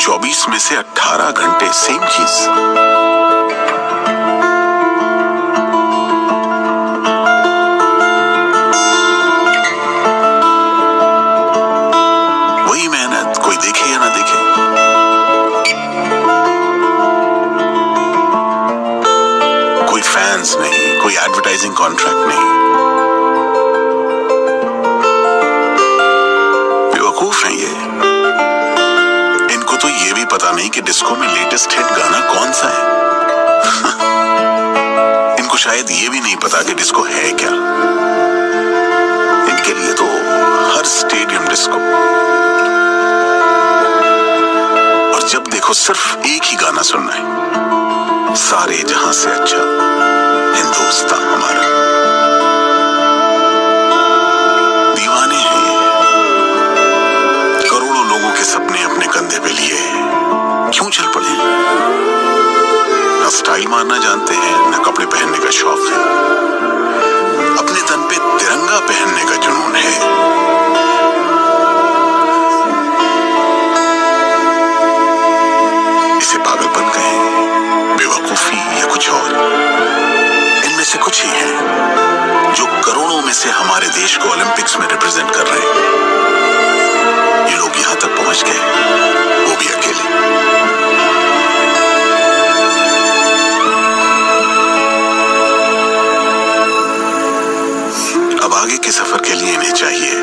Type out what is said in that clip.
24 में से 18 घंटे सेम चीज। वही मेहनत, कोई देखे या ना देखे। कोई फैंस नहीं, कोई एडवर्टाइजिंग कॉन्ट्रैक्ट नहीं। बेवकूफ हैं ये। इनको तो ये भी पता नहीं कि डिस्को में लेटेस्ट हिट गाना कौन सा है। इनको शायद ये भी नहीं पता कि डिस्को है क्या। इनके लिए तो हर स्टेडियम डिस्को। और जब देखो सिर्फ एक ही गाना सुनना है, सारे जहां से अच्छा हिंदुस्तान हमारा। दीवाने हैं ये। करोड़ों लोगों के सपने अपने कंधे पे लिए क्यों चल पड़े? ना स्टाइल मारना जानते हैं, ना कपड़े पहनने का शौक है। अपने तन पे तिरंगा पहनने का जुनून है। इसे पागलपन कहें, बेवकूफी या कुछ और, इनमें से कुछ ही है जो करोड़ों में से हमारे देश को ओलंपिक्स में रिप्रेजेंट कर रहे हैं। ये लोग यहां तक पहुंच गए, वो भी अकेले। अब आगे के सफर के लिए इन्हें चाहिए